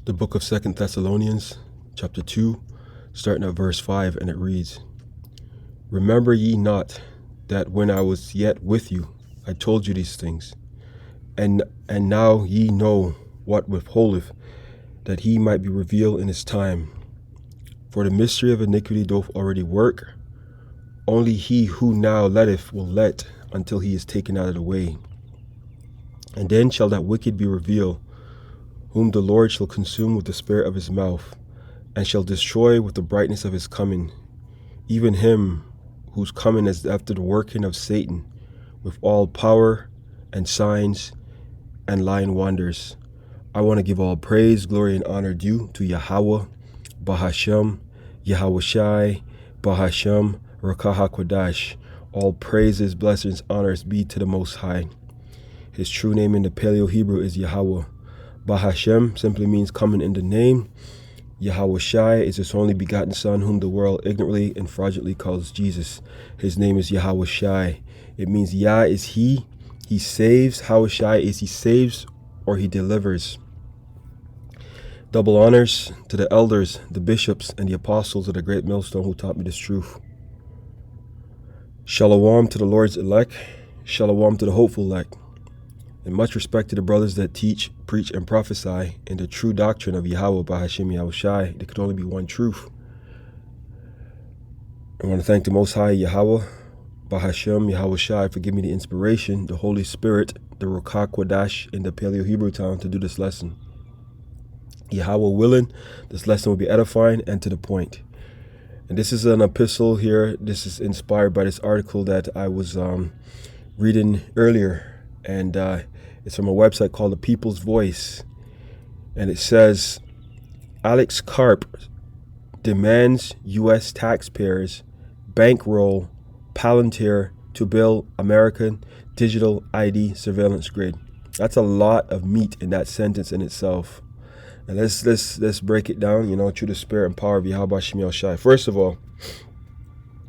The book of 2 Thessalonians, chapter 2, starting at verse 5, and it reads, Remember ye not that when I was yet with you, I told you these things, and now ye know what withholdeth, that he might be revealed in his time. For the mystery of iniquity doth already work, only he who now letteth will let until he is taken out of the way. And then shall that wicked be revealed, whom the Lord shall consume with the spirit of his mouth, and shall destroy with the brightness of his coming, even him whose coming is after the working of Satan, with all power and signs and lying wonders. I want to give all praise, glory, and honor due to YAHAWAH, BAHASHAM, YAHAWASHI, BAHASHAM, RAWCHAA QADASH. All praises, blessings, honors be to the Most High. His true name in the Paleo Hebrew is YAHAWAH. BAHASHAM simply means coming in the name. YAHAWASHI is his only begotten Son, whom the world ignorantly and fraudulently calls Jesus. His name is YAHAWASHI. It means Yah is he saves. Hawashai is he saves or he delivers. Double honors to the elders, the bishops, and the apostles of the great millstone who taught me this truth. Shalom to the Lord's elect. Shalom to the hopeful elect. And much respect to the brothers that teach, preach, and prophesy in the true doctrine of Yahawah, BAHASHAM, YAHAWASHI. There could only be one truth. I want to thank the Most High, Yahawah, BAHASHAM, YAHAWASHI, for giving me the inspiration, the Holy Spirit, the RAWCHAA QADASH in the Paleo Hebrew town to do this lesson. Yahawah willing, this lesson will be edifying and to the point. And this is an epistle here. This is inspired by this article that I was reading earlier. And it's from a website called The People's Voice. And it says, Alex Karp demands U.S. taxpayers bankroll Palantir to build American digital ID surveillance grid. That's a lot of meat in that sentence in itself. And let's break it down, through the spirit and power of Yahweh Shemi Shai. First of all,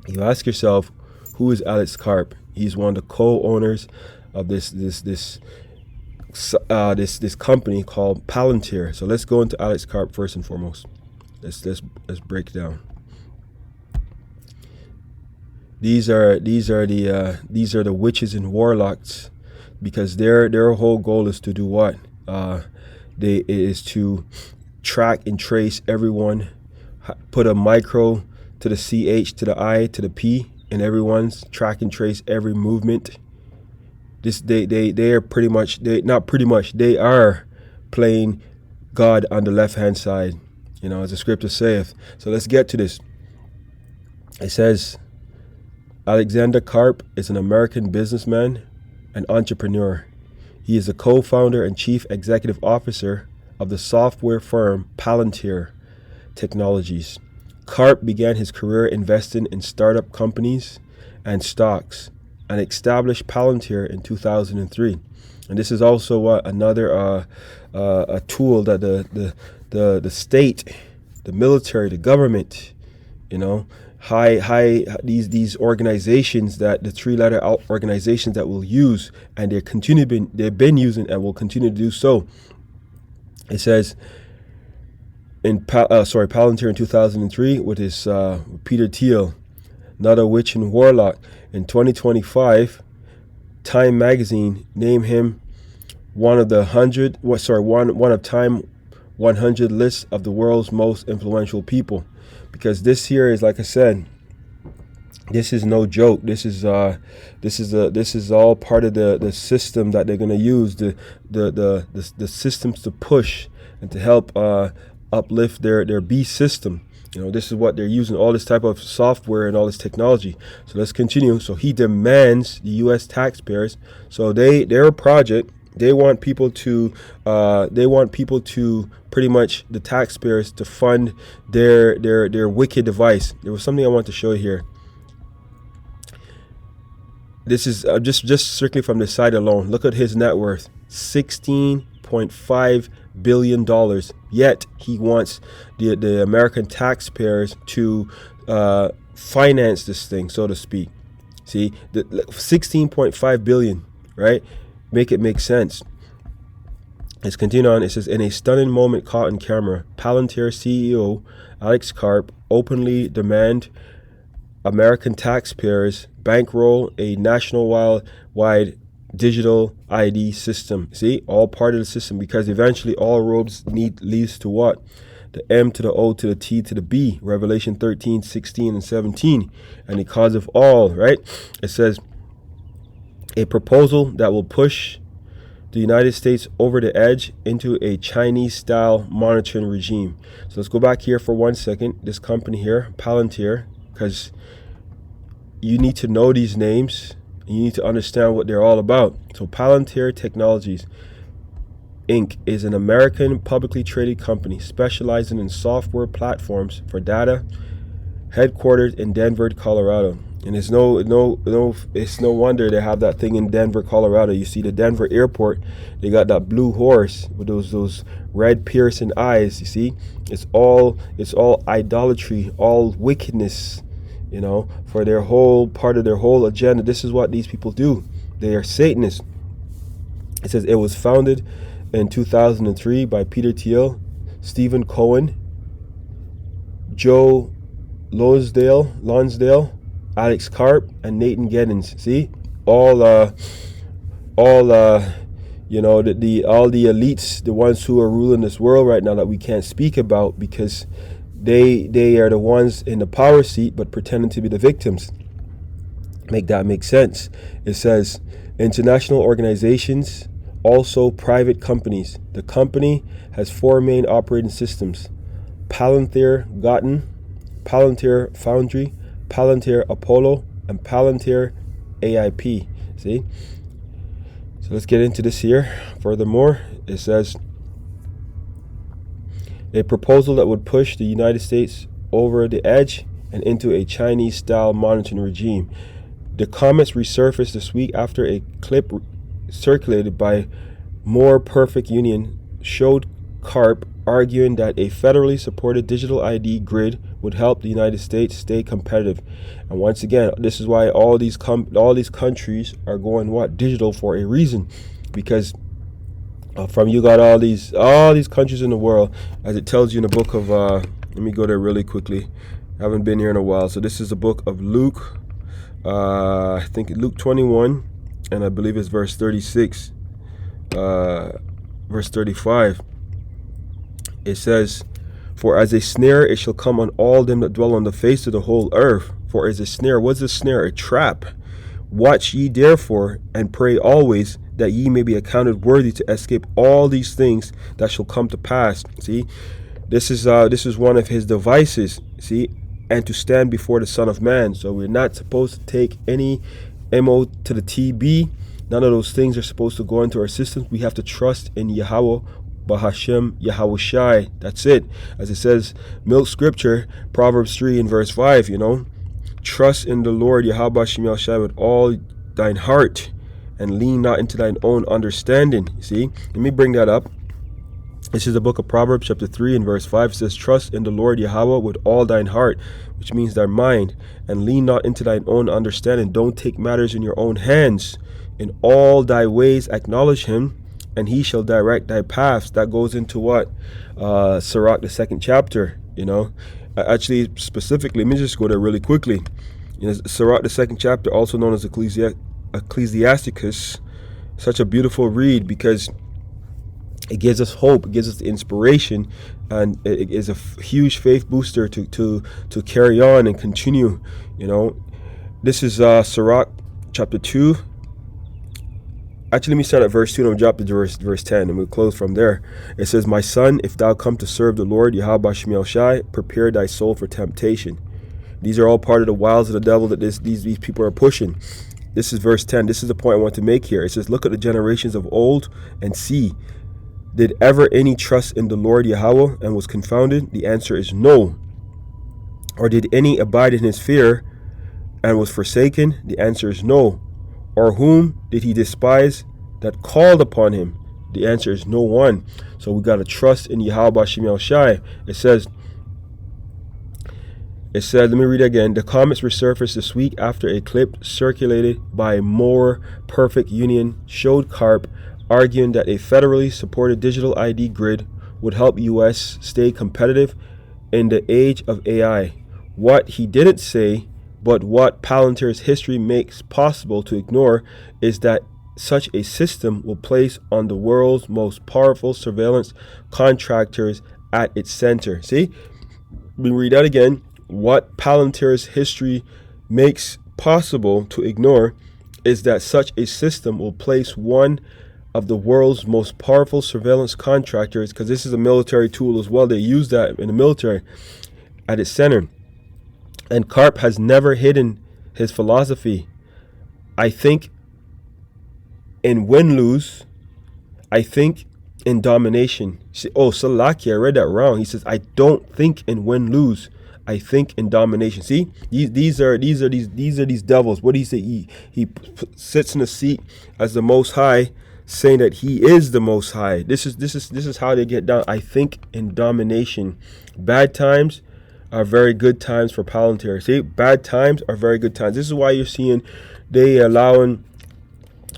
you ask yourself, who is Alex Karp? He's one of the co-owners of this company called Palantir. So let's go into Alex Karp first and foremost. Let's break down. These are the witches and warlocks, because their whole goal is to do what? Is to track and trace everyone, put a micro to the CH to the I to the P, and everyone's track and trace every movement. They are pretty much, they are playing God on the left hand side, as the scripture saith. So let's get to this. It says, Alexander Karp is an American businessman and entrepreneur. He is the co-founder and chief executive officer of the software firm Palantir Technologies. Karp began his career investing in startup companies and stocks, and established Palantir in 2003. And this is also another a tool that the state, the military, the government, these organizations, that the three-letter organizations that will use, and they've been using and will continue to do so. It says Palantir in 2003 with his Peter Thiel, not a witch and warlock. In 2025, Time magazine named him one of Time 100 lists of the world's most influential people. Because this here is, like I said, this is no joke. This is all part of the system that they're going to use, the systems to push and to help uplift their beast system. This is what they're using, all this type of software and all this technology. So let's continue. So he demands the U.S. taxpayers. So their project, they want people to pretty much, the taxpayers, to fund their wicked device. There was something I want to show you here. This is just strictly from the site alone. Look at his net worth, $16.5 billion. Yet he wants the American taxpayers to finance this thing, so to speak. See, the 16.5 billion, right? Make it make sense. Let's continue on. It says, in a stunning moment caught on camera, Palantir CEO Alex Karp openly demand American taxpayers bankroll a national-wide digital ID system. See, all part of the system, because eventually all roads leads to what? The M to the O to the T to the B. Revelation 13, 16, and 17. And the cause of all, right? It says, a proposal that will push the United States over the edge into a Chinese-style monitoring regime. So let's go back here for 1 second. This company here, Palantir, because you need to know these names and you need to understand what they're all about. So Palantir Technologies Inc. is an American publicly traded company specializing in software platforms for data, headquartered in Denver, Colorado. And it's no wonder they have that thing in Denver, Colorado. You see the Denver airport, they got that blue horse with those red piercing eyes. You see, it's all idolatry, all wickedness, you know, for their whole part of their whole agenda. This is what these people do. They are Satanists. It says it was founded in 2003 by Peter Thiel, Stephen Cohen, Joe Lonsdale, Alex Karp, and Nathan Geddens. See, all you know, all the elites, the ones who are ruling this world right now that we can't speak about because they are the ones in the power seat but pretending to be the victims. Make that make sense. It says international organizations, also private companies. The company has 4 main operating systems: Palantir Gotten, Palantir Foundry, Palantir Apollo, and Palantir AIP. See? So let's get into this here. Furthermore, it says a proposal that would push the United States over the edge and into a Chinese-style monitoring regime. The comments resurfaced this week after a clip circulated by More Perfect Union showed Karp arguing that a federally supported digital ID grid would help the United States stay competitive. And once again, this is why all these countries are going digital for a reason, because from you got all these countries in the world, as it tells you in the book of let me go there really quickly. I haven't been here in a while. So this is the book of Luke, I think Luke 21, and I believe it's verse 36, verse 35. It says, for as a snare it shall come on all them that dwell on the face of the whole earth. For as a snare, what's a snare? A trap. Watch ye therefore, and pray always, that ye may be accounted worthy to escape all these things that shall come to pass. See, this is one of his devices. See, and to stand before the Son of Man. So we're not supposed to take any MO to the TB. None of those things are supposed to go into our systems. We have to trust in YAHAWAH, BAHASHAM, YAHAWASHI. That's it. As it says, milk scripture, Proverbs 3 and verse 5, you know. Trust in the Lord, YAHAWASHI, with all thine heart, and lean not into thine own understanding. You see, let me bring that up. This is the book of Proverbs chapter 3 and verse 5. It says, trust in the Lord Yahweh with all thine heart, which means thy mind, and lean not into thine own understanding. Don't take matters in your own hands. In all thy ways acknowledge him, and he shall direct thy paths. That goes into what? Sirach, the 2nd chapter, you know. Actually, specifically, let me just go there really quickly. You know, Sirach, the 2nd chapter, also known as Ecclesiasticus, such a beautiful read because it gives us hope, it gives us the inspiration, and it is a huge faith booster to carry on and continue. You know, this is Sirach chapter 2. Actually, let me start at verse 2 and I'll drop to verse 10 and we'll close from there. It says, my son, if thou come to serve the Lord, YAHAWASHI, prepare thy soul for temptation. These are all part of the wiles of the devil that these people are pushing. This is verse 10. This is the point I want to make here. It says, look at the generations of old and see, did ever any trust in the Lord Yahweh and was confounded? The answer is no. Or did any abide in his fear and was forsaken? The answer is no. Or whom did he despise that called upon him? The answer is no one. So we got to trust in YAHAWASHI. It says, let me read it again. The comments resurfaced this week after a clip circulated by More Perfect Union showed Karp arguing that a federally supported digital ID grid would help U.S. stay competitive in the age of AI. What he didn't say, but what Palantir's history makes possible to ignore, is that such a system will place on the world's most powerful surveillance contractors at its center. See? We read that again. What Palantir's history makes possible to ignore is that such a system will place one of the world's most powerful surveillance contractors, because this is a military tool as well, they use that in the military, at its center. And Karp has never hidden his philosophy. I think in win-lose, I think in domination. Oh, Salaki, I read that wrong. He says, I don't think in win-lose, I think in domination. See, these are these devils. What do he say? He sits in a seat as the Most High, saying that he is the Most High. This is how they get down. I think in domination. Bad times are very good times for Palantir. See, bad times are very good times. This is why you're seeing they allowing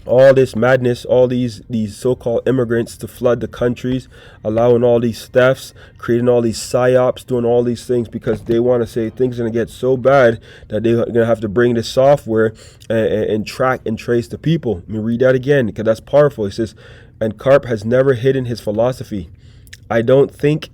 all this madness, all these so-called immigrants to flood the countries, allowing all these thefts, creating all these psyops, doing all these things, because they want to say things are going to get so bad that they're going to have to bring this software and track and trace the people. Let me read that again, because that's powerful. It says, and Karp has never hidden his philosophy. I don't think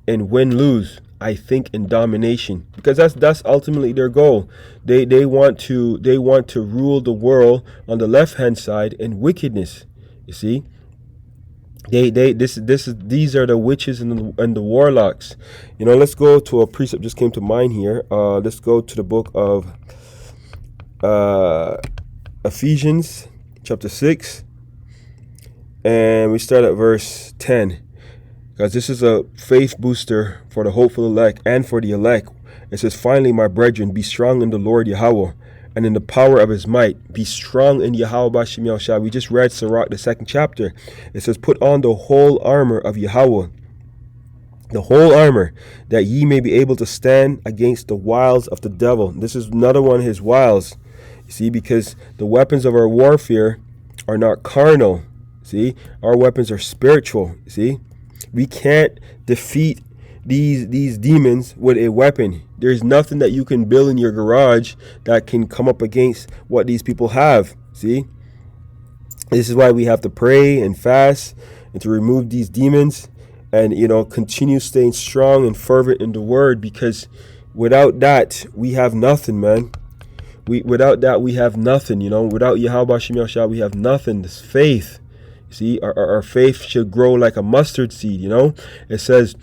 in win-lose, I think in domination, because that's ultimately their goal. They want to rule the world on the left hand side in wickedness. You see, these are the witches and the warlocks. You know, let's go to a precept just came to mind here. Let's go to the book of Ephesians chapter 6, and we start at verse 10. Because this is a faith booster for the hopeful elect and for the elect. It says, finally, my brethren, be strong in the Lord Yahawah and in the power of his might. Be strong in YAHAWASHI. We just read Sirach, the 2nd chapter. It says, put on the whole armor of Yahawah, the whole armor, that ye may be able to stand against the wiles of the devil. This is another one of his wiles. You see, because the weapons of our warfare are not carnal. See, our weapons are spiritual. See, we can't defeat these demons with a weapon. There's nothing that you can build in your garage that can come up against what these people have. See, this is why we have to pray and fast and to remove these demons, and continue staying strong and fervent in the word, because without that we have nothing, man. Without that we have nothing. Without YAHAWASHI we have nothing. This faith. See, our faith should grow like a mustard seed. It says,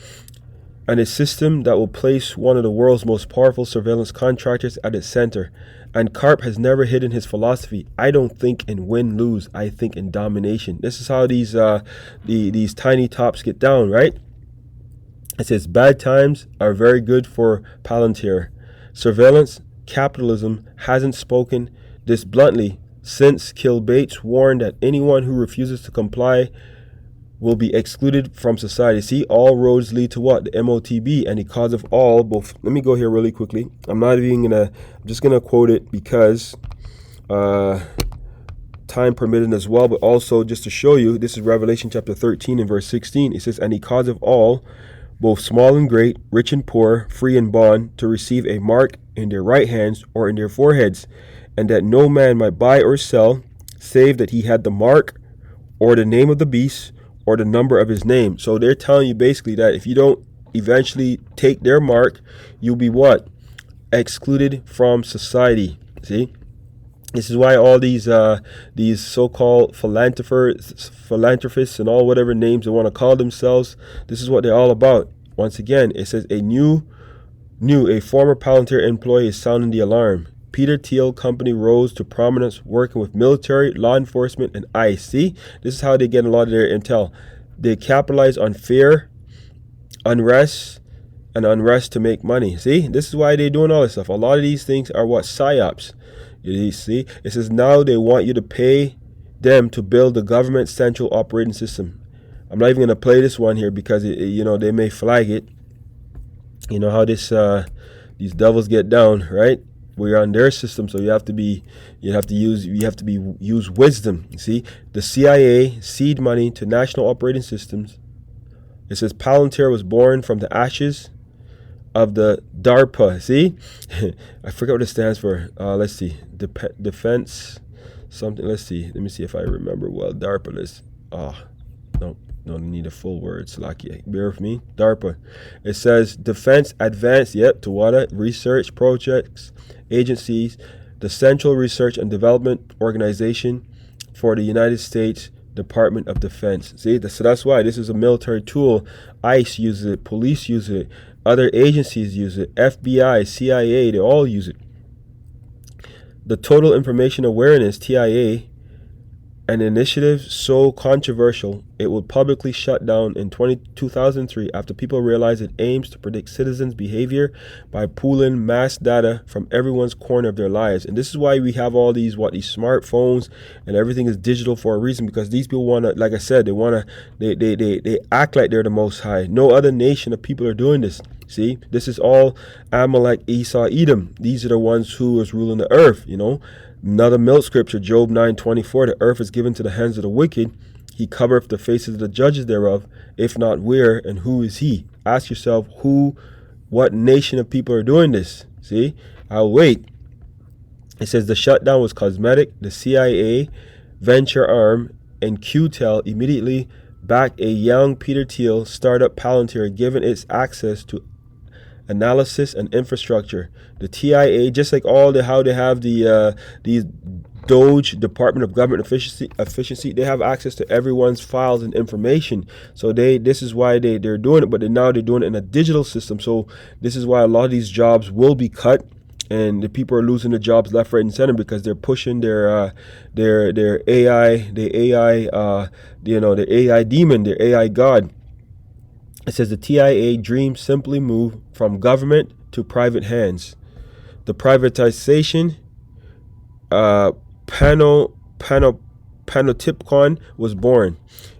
and a system that will place one of the world's most powerful surveillance contractors at its center. And Karp has never hidden his philosophy. I don't think in win-lose, I think in domination. This is how these tiny tops get down, right? It says, bad times are very good for Palantir. Surveillance capitalism hasn't spoken this bluntly since Kilbates warned that anyone who refuses to comply will be excluded from society. See, all roads lead to what? The MOTB, and the cause of all, both. Let me go here really quickly. I'm just gonna quote it because time permitted as well, but also just to show you, this is Revelation chapter 13 and verse 16. It says, and the cause of all, both small and great, rich and poor, free and bond, to receive a mark in their right hands or in their foreheads, and that no man might buy or sell, save that he had the mark, or the name of the beast, or the number of his name. So they're telling you basically that if you don't eventually take their mark, you'll be what? Excluded from society. See? This is why all these so-called philanthropists and all whatever names they want to call themselves, this is what they're all about. Once again, it says a former Palantir employee is sounding the alarm. Peter Thiel Company rose to prominence working with military, law enforcement, and ICE. See, this is how they get a lot of their intel. They capitalize on fear, unrest to make money. See, this is why they're doing all this stuff. A lot of these things are what? Psyops. You see, it says now they want you to pay them to build the government central operating system. I'm not even going to play this one here because they may flag it. You know how these devils get down, right? We're on their system, so you have to use wisdom. You see, the CIA seed money to national operating systems. It says Palantir was born from the ashes of the DARPA. See, I forget what it stands for. Let's see, defense something. Let's see. Let me see if I remember well. DARPA. No, I need a full word. Slacky. Bear with me. DARPA. It says Defense Advanced, TAWADA, Research Projects Agencies, the Central Research and Development Organization for the United States Department of Defense. See, so that's why this is a military tool. ICE uses it, police use it, other agencies use it, FBI, CIA, they all use it. The Total Information Awareness, TIA, an initiative so controversial it will publicly shut down in 2003 after people realized it aims to predict citizens' behavior by pooling mass data from everyone's corner of their lives. And this is why we have all these smartphones and everything is digital for a reason, because these people want to, like I said, they act like they're the Most High. No other nation of people are doing this. See, this is all Amalek, Esau, Edom. These are the ones who is ruling the earth, Another milk scripture, Job 9:24, the earth is given to the hands of the wicked. He covereth the faces of the judges thereof. If not, where and who is he? Ask yourself what nation of people are doing this? See, I'll wait. It says the shutdown was cosmetic. The CIA, venture arm, and QTEL immediately backed a young Peter Thiel startup Palantir, given its access to analysis and infrastructure. The TIA, just like how they have these Doge, Department of Government Efficiency, they have access to everyone's files and information. So this is why they're doing it, but now they're doing it in a digital system. So this is why a lot of these jobs will be cut, and the people are losing their jobs left, right, and center because they're pushing their AI, their AI demon, their AI god. It says the TIA dream simply move from government to private hands. The privatization panopticon was born.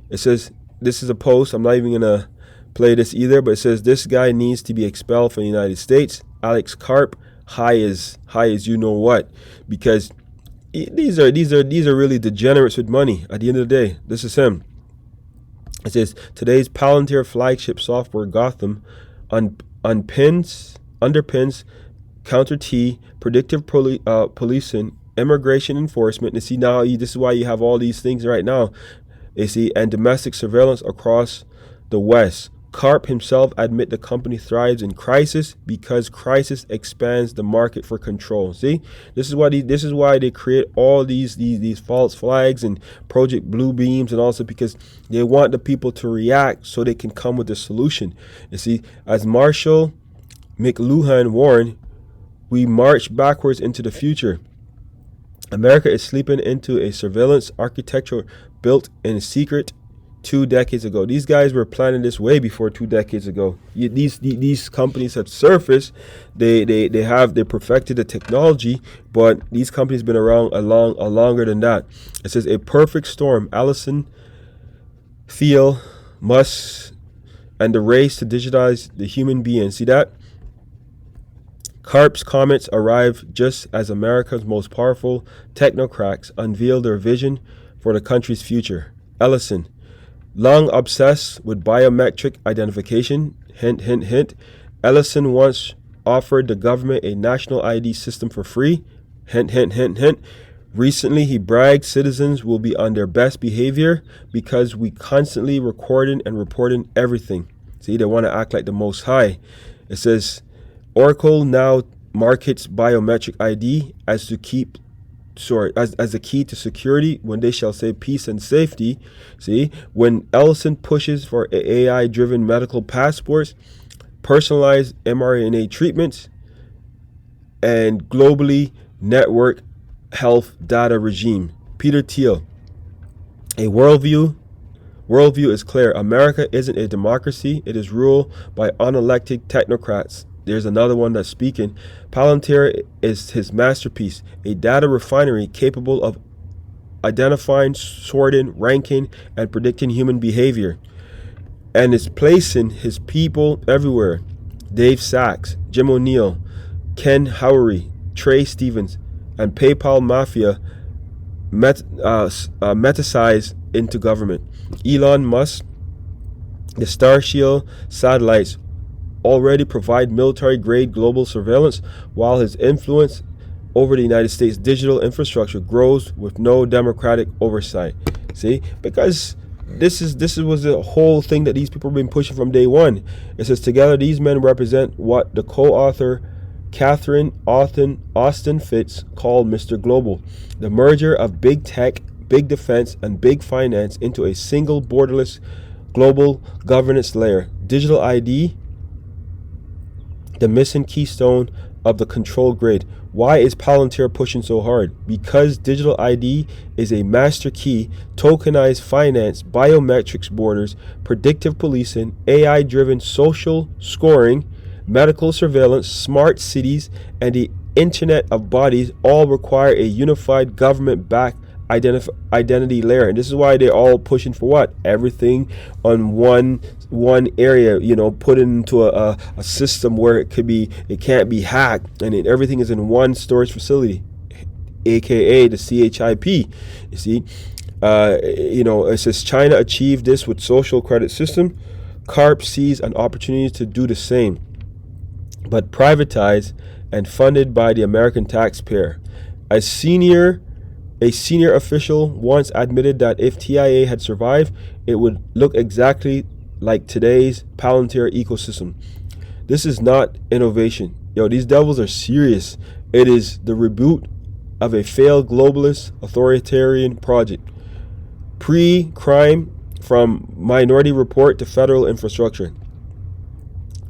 It says, this is a post, I'm not even going to play this either, but it says this guy needs to be expelled from the United States. Alex Karp, high as you know what, because these are really degenerates with money. At the end of the day, this is him. It says today's Palantir flagship software Gotham underpins counter T, predictive policing, immigration enforcement. And see, now this is why you have all these things right now. You see, and domestic surveillance across the West. Karp himself admit the company thrives in crisis because crisis expands the market for control. See, this is why they create all these false flags and Project Blue Beams and also because they want the people to react so they can come with a solution. You see, as Marshall McLuhan warned, we march backwards into the future. America is sleeping into a surveillance architecture built in secret 2 decades ago. These guys were planning this way before 2 decades ago. These companies have surfaced. They perfected the technology, but these companies been around longer than that. It says a perfect storm. Allison, Thiel, Musk, and the race to digitize the human being. See that? Karp's comments arrive just as America's most powerful technocrats unveil their vision for the country's future. Ellison, long obsessed with biometric identification, hint, hint, hint, Ellison once offered the government a national ID system for free, hint, hint, hint, hint. Recently, he bragged citizens will be on their best behavior because we constantly recording and reporting everything. See, they want to act like the Most High. It says, Oracle now markets biometric ID as the key to security when they shall say peace and safety. See, when Ellison pushes for AI-driven medical passports, personalized mRNA treatments, and globally network health data regime. Peter Thiel, a worldview is clear. America isn't a democracy. It is ruled by unelected technocrats. There's another one that's speaking. Palantir is his masterpiece, a data refinery capable of identifying, sorting, ranking, and predicting human behavior. And is placing his people everywhere. Dave Sachs, Jim O'Neill, Ken Howery, Trey Stevens, and PayPal mafia metasized into government. Elon Musk, the Starshield satellites already provide military-grade global surveillance, while his influence over the United States digital infrastructure grows with no democratic oversight. See, because this was the whole thing that these people have been pushing from day one. It says, together these men represent what the co-author Catherine Austin Fitts called Mr. Global, the merger of big tech, big defense, and big finance into a single borderless global governance layer. Digital ID, the missing keystone of the control grid. Why is Palantir pushing so hard? Because digital ID is a master key, tokenized finance, biometrics borders, predictive policing, AI-driven social scoring, medical surveillance, smart cities, and the Internet of Bodies all require a unified government-backed identity layer. And this is why they're all pushing for what? Everything on one area, put into a system where it can't be hacked, and everything is in one storage facility, aka the CHIP. You see, it says China achieved this with social credit system. CARP sees an opportunity to do the same, but privatized and funded by the American taxpayer. A senior official once admitted that if TIA had survived, it would look exactly like today's Palantir ecosystem. This is not innovation. These devils are serious. It is the reboot of a failed globalist authoritarian project. Pre-crime from Minority Report to federal infrastructure.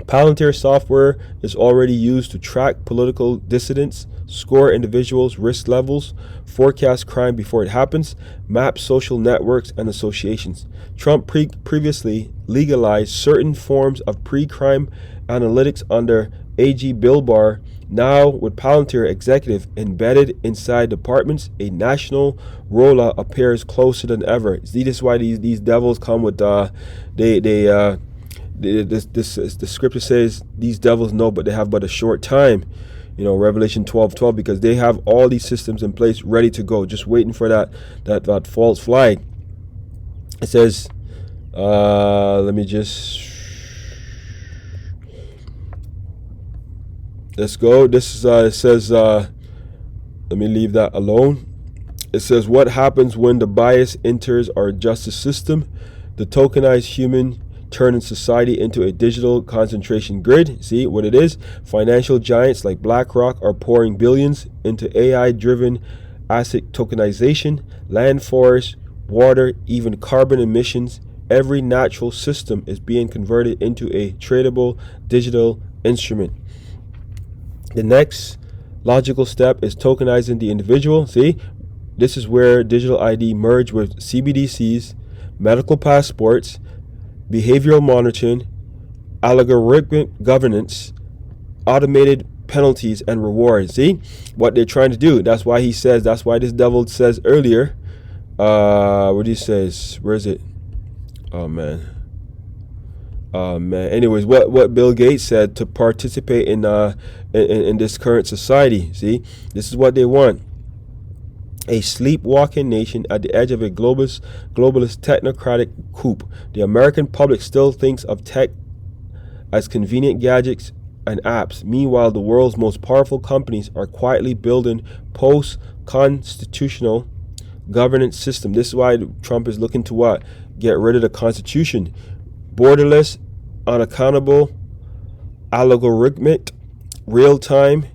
Palantir software is already used to track political dissidents, score individuals' risk levels, forecast crime before it happens, map social networks and associations. Trump previously legalized certain forms of pre-crime analytics under AG Bill Barr. Now, with Palantir executive embedded inside departments, a national rollout appears closer than ever. See, this is why these devils come with the scripture says these devils know, but they have but a short time. Revelation 12:12, because they have all these systems in place ready to go, just waiting for that false flag. It says, let's go. It says, let me leave that alone. It says, what happens when the bias enters our justice system? The tokenized human turning society into a digital concentration grid. See what it is? Financial giants like BlackRock are pouring billions into AI-driven asset tokenization, land, forest, water, even carbon emissions. Every natural system is being converted into a tradable digital instrument. The next logical step is tokenizing the individual. See, this is where digital ID merge with CBDCs, medical passports, behavioral monitoring, algorithmic governance, automated penalties and rewards. See what they're trying to do. That's why this devil says earlier, what he says, where is it? Oh man. Anyways, what Bill Gates said, to participate in this current society. See, this is what they want. A sleepwalking nation at the edge of a globalist technocratic coup. The American public still thinks of tech as convenient gadgets and apps. Meanwhile, the world's most powerful companies are quietly building post-constitutional governance system. This is why Trump is looking to what? Get rid of the Constitution. Borderless, unaccountable, algorithmic, real-time,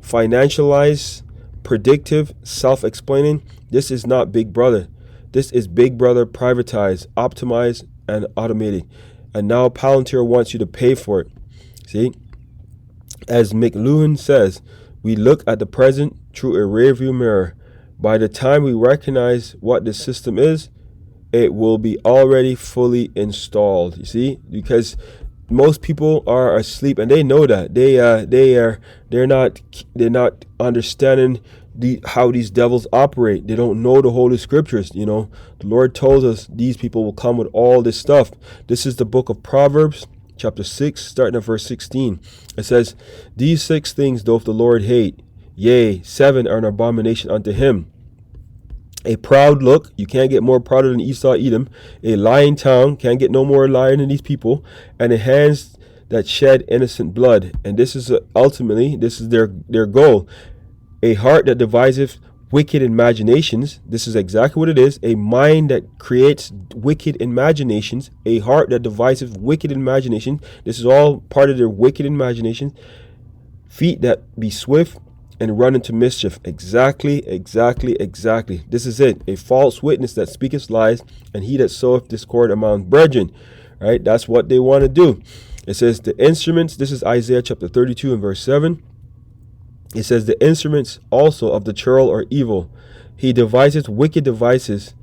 financialized, predictive, self-explaining. This is not Big Brother. This is Big Brother privatized, optimized, and automated. And now Palantir wants you to pay for it. See? As McLuhan says, we look at the present through a rearview mirror. By the time we recognize what the system is, it will be already fully installed. You see? Because most people are asleep, and they know that. They're not understanding how these devils operate. They don't know the Holy Scriptures. The Lord told us these people will come with all this stuff. This is the book of Proverbs, chapter 6, starting at verse 16. It says, these 6 things doth the Lord hate, Yea, 7 are an abomination unto him. A proud look, you can't get more prouder than Esau Edom. A lying tongue, can't get no more lying than these people. And a hands that shed innocent blood. And this is ultimately, this is their goal. A heart that deviseth wicked imaginations. This is exactly what it is. A mind that creates wicked imaginations. A heart that deviseth wicked imaginations. This is all part of their wicked imaginations. Feet that be swift and run into mischief. Exactly. This is it. A false witness that speaketh lies, and he that soweth discord among brethren. Right? That's what they want to do. It says the instruments. This is Isaiah chapter 32 and verse 7. It says the instruments also of the churl are evil. He deviseth wicked devices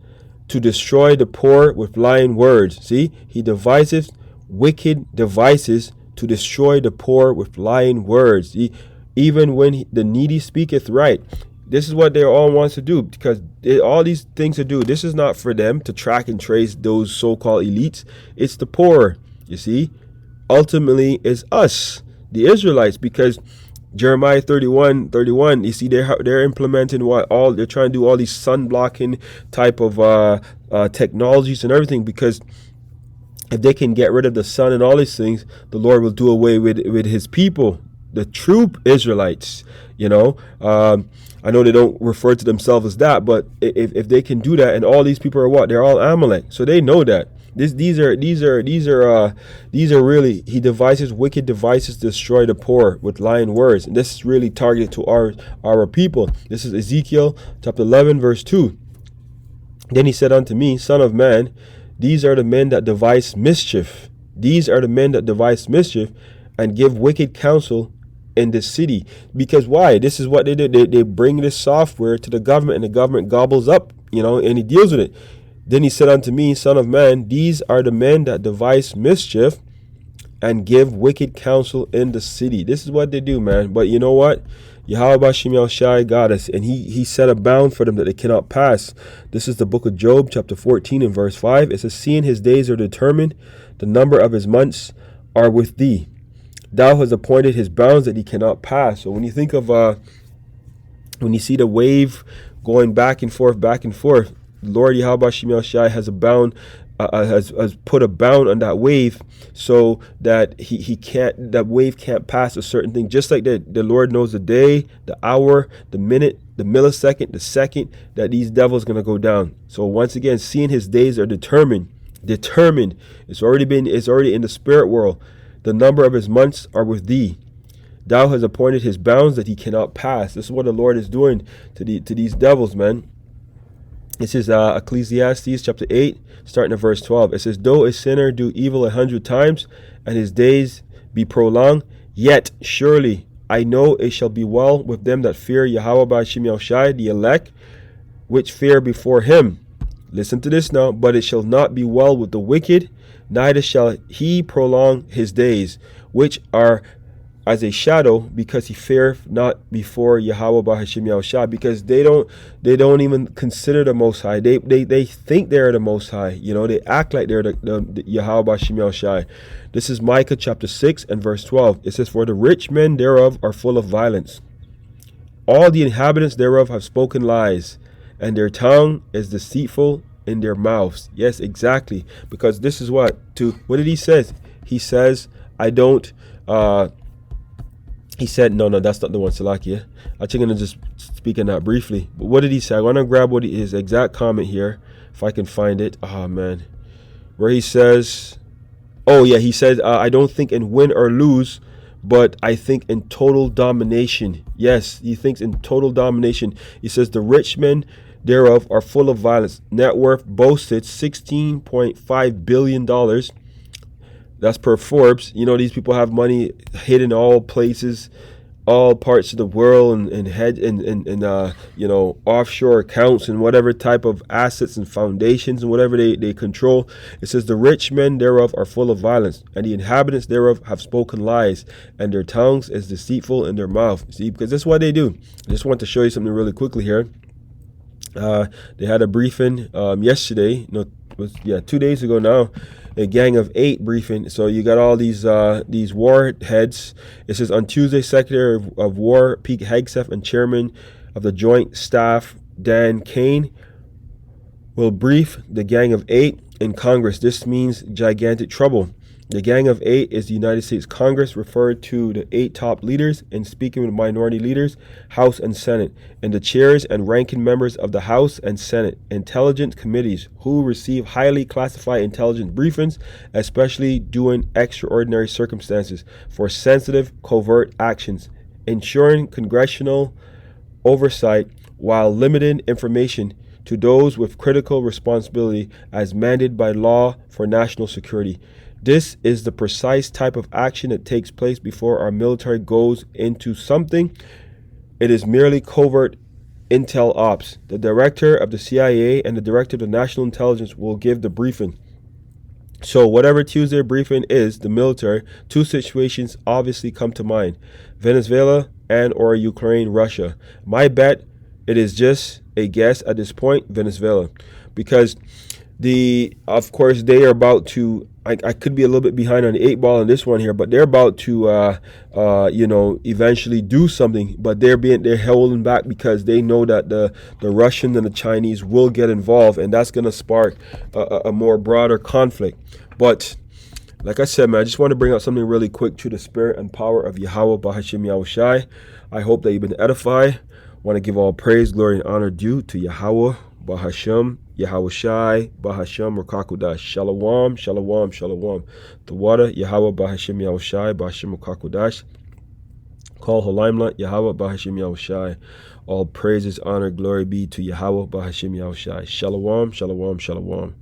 to destroy the poor with lying words. See, he deviseth wicked devices to destroy the poor with lying words. See, even when the needy speaketh right. This is what they all wants to do, because all these things to do. This is not for them to track and trace those so-called elites. It's the poor. You see, ultimately it's us, the Israelites, because Jeremiah 31, you see they're implementing they're trying to do all these sun blocking type of technologies and everything, because if they can get rid of the sun and all these things, the Lord will do away with his people, the true Israelites. I know they don't refer to themselves as that, but if they can do that, and all these people are what? They're all Amalek, so they know that. These are really, he devises wicked devices to destroy the poor with lying words, and this is really targeted to our people. This is Ezekiel chapter 11 verse 2. Then he said unto me, Son of man, these are the men that devise mischief. These are the men that devise mischief and give wicked counsel in the city. Because why? This is what they do. They bring this software to the government, and the government gobbles up, and he deals with it. Then he said unto me, Son of man, these are the men that devise mischief and give wicked counsel in the city. This is what they do, man. But you know what? YAHAWASHI got us, and he set a bound for them that they cannot pass. This is the book of Job, chapter 14 and verse 5. It says, Seeing his days are determined, the number of his months are with thee. Thou hast appointed his bounds that he cannot pass. So when you think of, when you see the wave going back and forth, Lord Yahweh Shai has a bound, has put a bound on that wave, so that that wave can't pass a certain thing. Just like that, the Lord knows the day, the hour, the minute, the millisecond, the second that these devils gonna go down. So once again, seeing his days are determined. It's already in the spirit world. The number of his months are with thee. Thou hast appointed his bounds that he cannot pass. This is what the Lord is doing to these devils, man. This is Ecclesiastes chapter 8, starting at verse 12. It says, Though a sinner do evil 100 times, and his days be prolonged, yet surely I know it shall be well with them that fear Yahweh Ba'ashim Yahushai, the elect, which fear before him. Listen to this now. But it shall not be well with the wicked, neither shall he prolong his days, which are as a shadow, because he feareth not before Yahweh Ba'ashim Yahushai, because they don't even consider the Most High. They think they're the Most High. They act like they're the Yahweh Ba'ashim Yahushai. This is Micah chapter 6 and verse 12. It says, For the rich men thereof are full of violence. All the inhabitants thereof have spoken lies, and their tongue is deceitful in their mouths. Yes, exactly. Because this is what did he say? He says, I don't he said, no, that's not the one, Salakia. I'm just going to just speak on that briefly. But what did he say? I want to grab his exact comment here, if I can find it. Oh, man. Where he says, he says, I don't think in win or lose, but I think in total domination. Yes, he thinks in total domination. He says, the rich men thereof are full of violence. Net worth boasted $16.5 billion. That's per Forbes. These people have money hidden all places, all parts of the world, and offshore accounts and whatever type of assets and foundations and whatever they control. It says the rich men thereof are full of violence, and the inhabitants thereof have spoken lies, and their tongues is deceitful in their mouth. See, because that's what they do. I just want to show you something really quickly here. They had a briefing yesterday, was 2 days ago now, a Gang of 8 briefing. So you got all these war heads. It says on Tuesday, Secretary of War Pete Hegseth and Chairman of the Joint Staff Dan Kane will brief the Gang of 8 in Congress. This means gigantic trouble. The Gang of 8 is the United States Congress, referred to the 8 top leaders and speaking with minority leaders, House and Senate, and the chairs and ranking members of the House and Senate intelligence committees who receive highly classified intelligence briefings, especially during extraordinary circumstances for sensitive covert actions, ensuring congressional oversight while limiting information to those with critical responsibility as mandated by law for national security. This is the precise type of action that takes place before our military goes into something. It is merely covert intel ops. The director of the CIA and the director of the National Intelligence will give the briefing. So whatever Tuesday briefing is, the military, 2 situations obviously come to mind: Venezuela and or Ukraine, Russia. My bet, it is just a guess at this point, Venezuela, because of course they are about to, I could be a little bit behind on the 8 ball on this one here, but they're about to eventually do something, but they're holding back because they know that the Russians and the Chinese will get involved, and that's going to spark a more broader conflict. But like I said, man, I just want to bring out something really quick to the spirit and power of Yahawah, BAHASHAM, YAHAWASHI. I hope that you've been edified. I want to give all praise, glory, and honor due to Yahawah, BAHASHAM, YAHAWASHI, BAHASHAM, QADASH. Shalom, shalom, shalom. The water, Yahawah, BAHASHAM, YAHAWASHI, BAHASHAM, QADASH. Call Halaimla, Yahawah, BAHASHAM, YAHAWASHI. All praises, honor, glory be to Yahawah, BAHASHAM, YAHAWASHI. Shalom, shalom, shalom.